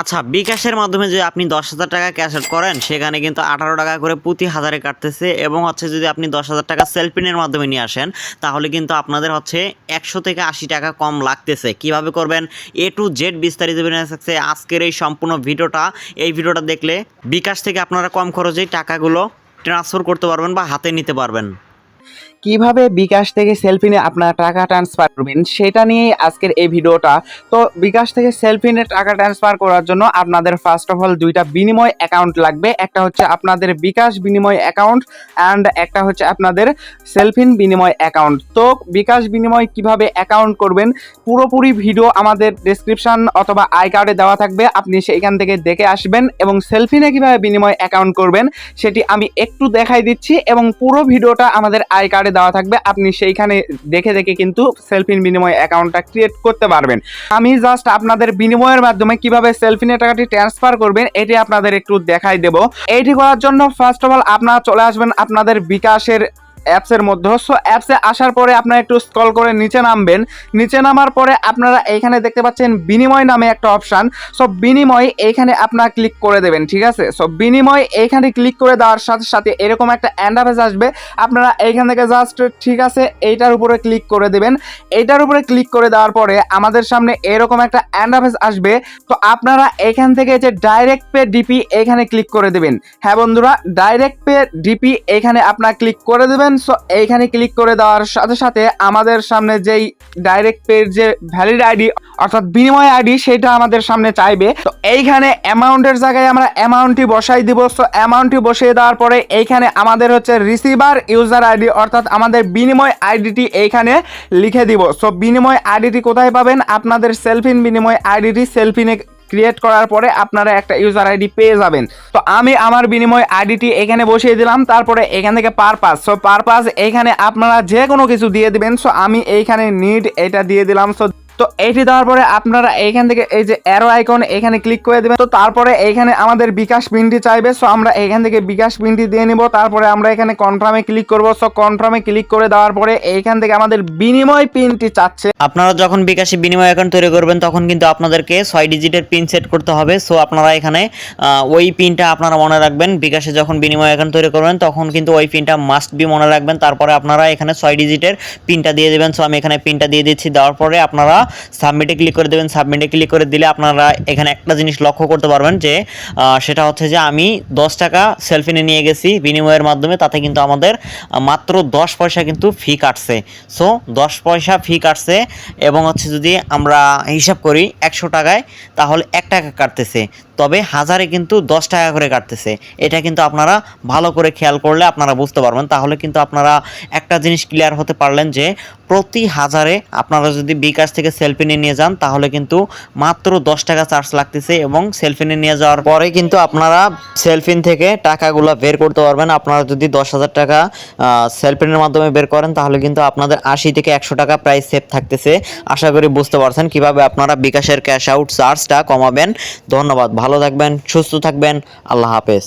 আচ্ছা, বিকাশের মাধ্যমে যদি আপনি ১০,০০০ টাকা ক্যাশ আউট করেন, সেখানে কিন্তু ১৮ টাকা করে প্রতি হাজারে কাটতেছে এবং যদি আপনি ১০,০০০ টাকা সেলফিনের মাধ্যমে নিয়ে আসেন, তাহলে কিন্তু আপনাদের ১০০ থেকে ৮০ টাকা কম লাগতেছে। কিভাবে করবেন? A to Z বিস্তারিত বিনা থাকছে আজকের এই সম্পূর্ণ ভিডিওটা। এই ভিডিওটা দেখলে বিকাশ থেকে আপনারা কম খরচেই টাকাগুলো ট্রান্সফার করতে পারবেন বা হাতে নিতে পারবেন। কিভাবে বিকাশ থেকে সেলফিনে আপনারা টাকা ট্রান্সফার করবেন সেটা নিয়েই আজকের এই ভিডিওটা। তো বিকাশ থেকে সেলফিনে টাকা ট্রান্সফার করার জন্য আপনাদের ফার্স্ট অফ অল দুইটা বিনিময় অ্যাকাউন্ট লাগবে। একটা হচ্ছে আপনাদের বিকাশ বিনিময় অ্যাকাউন্ট অ্যান্ড একটা হচ্ছে আপনাদের সেলফিন বিনিময় অ্যাকাউন্ট। তো বিকাশ বিনিময় কিভাবে অ্যাকাউন্ট করবেন পুরোপুরি ভিডিও আমাদের ডেসক্রিপশন অথবা আই কার্ডে দেওয়া থাকবে, আপনি সেইখান থেকে দেখে আসবেন। এবং সেলফিনে কিভাবে বিনিময় অ্যাকাউন্ট করবেন সেটি আমি একটু দেখাই দিচ্ছি এবং পুরো ভিডিওটা আমাদের আই কার্ডে দেওয়া থাকবে, আপনি সেইখানে দেখে দেখে কিন্তু সেলফিন বিনিময় অ্যাকাউন্টটা ক্রিয়েট করতে পারবেন। আমি জাস্ট আপনাদের বিনিময়ের মাধ্যমে কিভাবে সেলফিনে টাকাটি ট্রান্সফার করবেন এটি আপনাদের একটু দেখাই দেব। এইটি করার জন্য ফার্স্ট অফ অল আপনারা চলে আসবেন আপনাদের বিকাশের অ্যাপসের মধ্যে। সো অ্যাপসে আসার পরে আপনারা একটু স্ক্রল করে নিচে নামবেন। নিচে নামার পরে আপনারা এইখানে দেখতে পাচ্ছেন বিনিময় নামে একটা অপশান। সো বিনিময় এইখানে আপনারা ক্লিক করে দেবেন, ঠিক আছে? সো বিনিময় এইখানে ক্লিক করে দেওয়ার সাথে সাথে এরকম একটা ইন্টারফেস আসবে। আপনারা এইখান থেকে জাস্ট ঠিক আছে এইটার উপরে ক্লিক করে দেবেন। এইটার উপরে ক্লিক করে দেওয়ার পরে আমাদের সামনে এরকম একটা ইন্টারফেস আসবে। তো আপনারা এখান থেকে যে ডাইরেক্ট পে ডিপি এখানে ক্লিক করে দেবেন। হ্যাঁ বন্ধুরা, ডাইরেক্ট পে ডিপি এখানে আপনারা ক্লিক করে দেবেন। সো এইখানে ক্লিক করে দেওয়ার সাথে সাথে আমাদের সামনে যেই ডাইরেক্ট পের যে ভ্যালিড আইডি অর্থাৎ বিনিময় আইডি সেটা আমাদের সামনে চাইবে। তো এইখানে অ্যামাউন্টের জায়গায় আমরা অ্যামাউন্টটি বসাই দিব। সো অ্যামাউন্টটি বসিয়ে দেওয়ার পরে এইখানে আমাদের হচ্ছে রিসিভার ইউজার আইডি অর্থাৎ আমাদের বিনিময় আইডিটি এইখানে লিখে দিব। সো বিনিময় আইডিটি কোথায় পাবেন? আপনাদের সেলফিন বিনিময় আইডিটি সেলফিনে ক্রিয়েট করার পরে আপনারা একটা ইউজার আইডি পেয়ে যাবেন। তো আমি আমার বিনিময় আইডিটি এখানে বসিয়ে দিলাম। তারপরে এখান থেকে পারপাস, সো পারপাস এইখানে আপনারা যে কোনো কিছু দিয়ে দিবেন। সো আমি এইখানে নিড এটা দিয়ে দিলাম। তো এইটি দেওয়ার পরে আপনারা এইখান থেকে এই যে অ্যারো আইকন এখানে ক্লিক করে দেবেন। তো তারপরে এইখানে আমাদের বিকাশ পিনটি চাইবে। সো আমরা এখান থেকে বিকাশ পিনটি দিয়ে নিব। তারপরে আমরা এখানে কনফার্মে ক্লিক করব। সো কনফার্মে ক্লিক করে দেওয়ার পরে এইখান থেকে আমাদের বিনিময় পিনটি চাচ্ছে। আপনারা যখন বিকাশে বিনিময় অ্যাকাউন্ট তৈরি করবেন তখন কিন্তু আপনাদেরকে 6 ডিজিটের পিন সেট করতে হবে। সো আপনারা এখানে ওই পিনটা আপনারা মনে রাখবেন। বিকাশে যখন বিনিময় অ্যাকাউন্ট তৈরি করবেন তখন কিন্তু ওই পিনটা মাস্ট বি মনে রাখবেন। তারপরে আপনারা এখানে 6 ডিজিটের পিনটা দিয়ে দেবেন। সো আমি এখানে পিনটা দিয়ে দিচ্ছি। দেওয়ার পরে আপনারা সাবমিটে ক্লিক করে দেবেন। সাবমিটে ক্লিক করে দিলে আপনারা এখানে একটা জিনিস লক্ষ্য করতে পারবেন যে সেটা হচ্ছে যে আমি 10 টাকা সেলফিনে নিয়ে গেছি বিনিময়ের মাধ্যমে, তাতে কিন্তু আমাদের মাত্র 10 পয়সা কিন্তু ফি কাটছে। সো 10 পয়সা ফি কাটছে এবং যদি আমরা হিসাব করি 100 টাকায়, তাহলে 1 টাকা কাটতেছে, তবে হাজারে কিন্তু 10 টাকা করে কাটতেছে। এটা কিন্তু আপনারা ভালো করে খেয়াল করলে আপনারা বুঝতে পারবেন। তাহলে কিন্তু আপনারা একটা জিনিস ক্লিয়ার হতে পারলেন যে প্রতি হাজারে আপনারা যদি বিকাশ থেকে সেলফিনে নিয়ে যান তাহলে কিন্তু মাত্র 10 টাকা চার্জ লাগতেছে এবং সেলফিনে নিয়ে যাওয়ার পরে কিন্তু আপনারা সেলফিন থেকে টাকাগুলো বের করতে পারবেন। আপনারা যদি 10,000 টাকা সেলফিনের মাধ্যমে বের করেন তাহলে কিন্তু আপনাদের 80 থেকে 100 টাকা প্রাইস সেভ থাকতেছে। আশা করি বুঝতে পারছেন কিভাবে আপনারা বিকাশের ক্যাশ আউট চার্জটা কমাবেন। ধন্যবাদ, ভালো থাকবেন, সুস্থ থাকবেন, আল্লাহ হাফেজ।